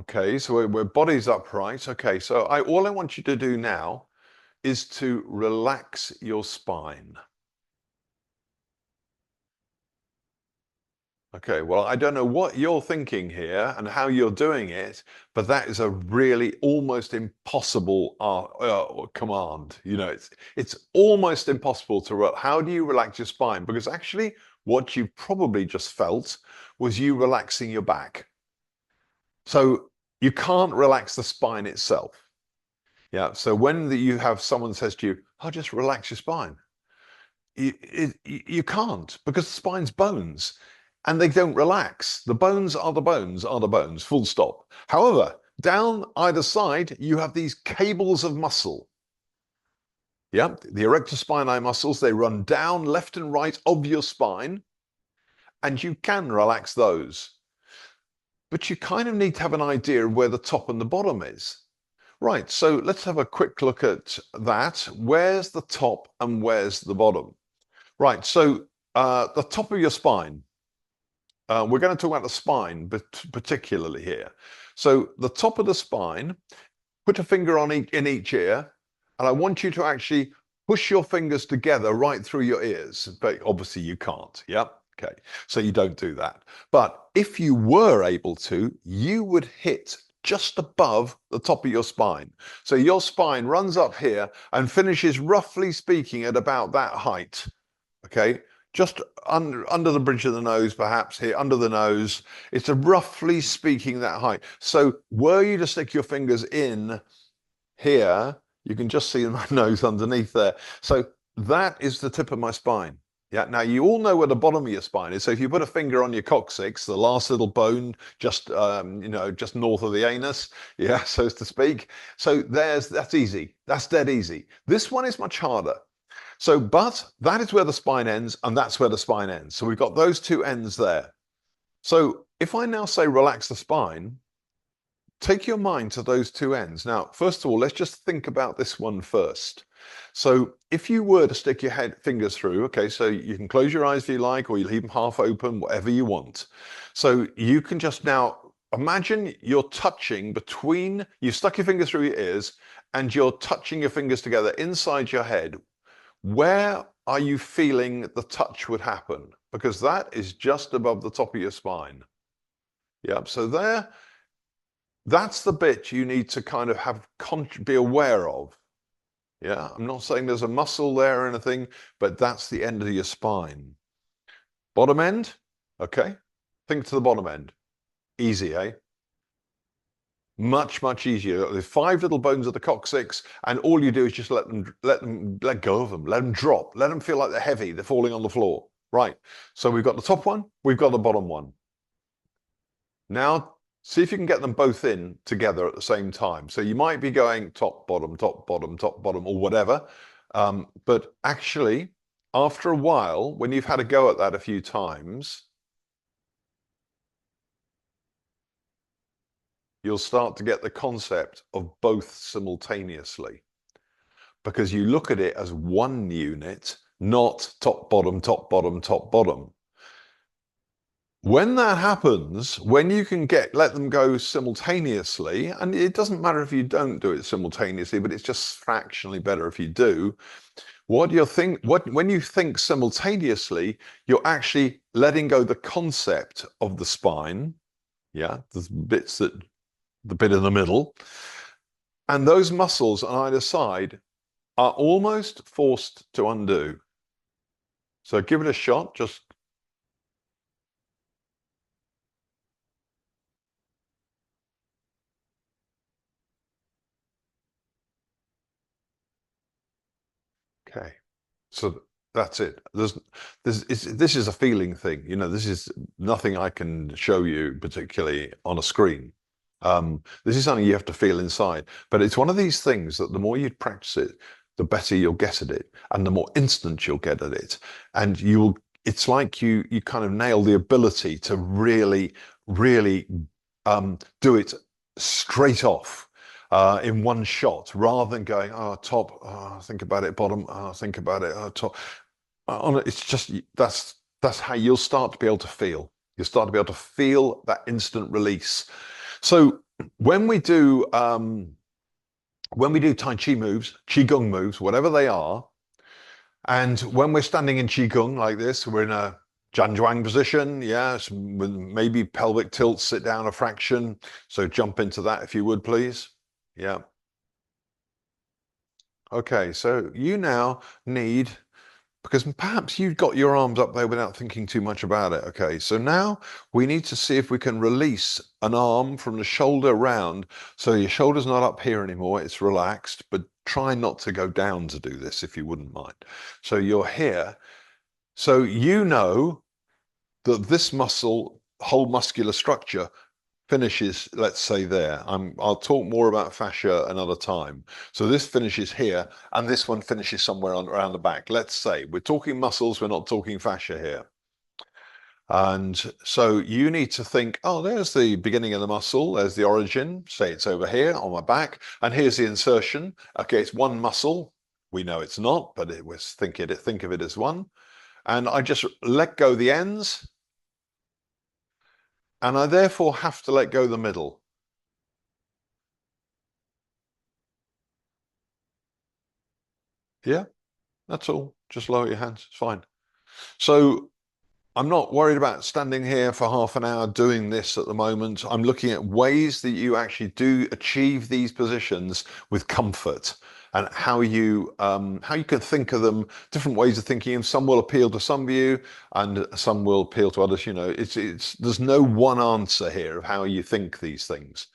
Okay, so we're body's upright. Okay, so all I want you to do now is to relax your spine. Okay, well, I don't know what you're thinking here and how you're doing it, but that is a really almost impossible command. You know, it's almost impossible to. How do you relax your spine? Because actually, what you probably just felt was you relaxing your back. So you can't relax the spine itself. Yeah. So when you have someone says to you, "Oh, just relax your spine," you can't, because the spine's bones and they don't relax. The bones are the bones are the bones, full stop. However, down either side, you have these cables of muscle. Yeah, the erector spinae muscles, they run down left and right of your spine, and you can relax those. But you kind of need to have an idea of where the top and the bottom is. Right, so let's have a quick look at that. Where's the top and where's the bottom? Right, so the top of your spine, we're going to talk about the spine, but particularly here. So the top of the spine, put a finger on in each ear, and I want you to actually push your fingers together right through your ears. But obviously you can't. Yep. Okay. So you don't do that. But if you were able to, you would hit just above the top of your spine. So your spine runs up here and finishes, roughly speaking, at about that height. Okay, just under the bridge of the nose, perhaps here, under the nose. It's a roughly speaking that height. So were you to stick your fingers in here, you can just see my nose underneath there. So that is the tip of my spine. Yeah, now you all know where the bottom of your spine is. So if you put a finger on your coccyx, the last little bone just just north of the anus, yeah, so to speak. So that's easy. That's dead easy. This one is much harder. So, but that is where the spine ends, and that's where the spine ends. So we've got those two ends there. So if I now say relax the spine, take your mind to those two ends. Now, first of all, let's just think about this one first. So if you were to stick your fingers through, okay, so you can close your eyes if you like, or you leave them half open, whatever you want. So you can just now imagine you're touching between, you stuck your fingers through your ears, and you're touching your fingers together inside your head. Where are you feeling the touch would happen? Because that is just above the top of your spine. Yep, so that's the bit you need to kind of be aware of. Yeah, I'm not saying there's a muscle there or anything, but that's the end of your spine. Bottom end, okay? Think to the bottom end. Easy, eh? Much, much easier. There's 5 little bones of the coccyx, and all you do is just let go of them, let them drop, let them feel like they're heavy, they're falling on the floor. Right. So we've got the top one, we've got the bottom one. Now, see if you can get them both in together at the same time. So you might be going top, bottom, top, bottom, top, bottom, or whatever. But actually, after a while, when you've had a go at that a few times, you'll start to get the concept of both simultaneously, because you look at it as one unit, not top, bottom, top, bottom, top, bottom. When that happens, when you can let them go simultaneously, and it doesn't matter if you don't do it simultaneously, but it's just fractionally better if you do. When you think simultaneously, you're actually letting go the concept of the spine. Yeah, the bit in the middle, and those muscles on either side are almost forced to undo. So give it a shot. Just okay. So that's it. This is a feeling thing. You know, this is nothing I can show you particularly on a screen. This is something you have to feel inside. But it's one of these things that the more you practice it, the better you'll get at it, and the more instant you'll get at it. And it's like you kind of nail the ability to really, really do it straight off. In one shot, rather than going, oh, top, oh, think about it, bottom, oh, think about it, oh, top. It's just, that's how you'll start to be able to feel. You'll start to be able to feel that instant release. So when we do Tai Chi moves, Qigong moves, whatever they are, and when we're standing in Qigong like this, we're in a Zhan Zhuang position, yes, with maybe pelvic tilt, sit down a fraction. So jump into that if you would, please. Yeah. Okay, so you now need, because perhaps you've got your arms up there without thinking too much about it. Okay, so now we need to see if we can release an arm from the shoulder round. So your shoulder's not up here anymore, it's relaxed, but try not to go down to do this if you wouldn't mind. So you're here. So you know that this muscle, whole muscular structure, finishes, let's say there. I'll talk more about fascia another time. So this finishes here, and this one finishes somewhere around the back. Let's say we're talking muscles, we're not talking fascia here. And so you need to think, oh, there's the beginning of the muscle, there's the origin, say it's over here on my back, and here's the insertion. Okay, it's one muscle. We know it's not, but it was think of it as one. And I just let go the ends, and I therefore have to let go the middle. Yeah, that's all. Just lower your hands. It's fine. So I'm not worried about standing here for half an hour doing this at the moment. I'm looking at ways that you actually do achieve these positions with comfort, and how you can think of them, different ways of thinking. And some will appeal to some of you, and some will appeal to others. You know, it's there's no one answer here of how you think these things.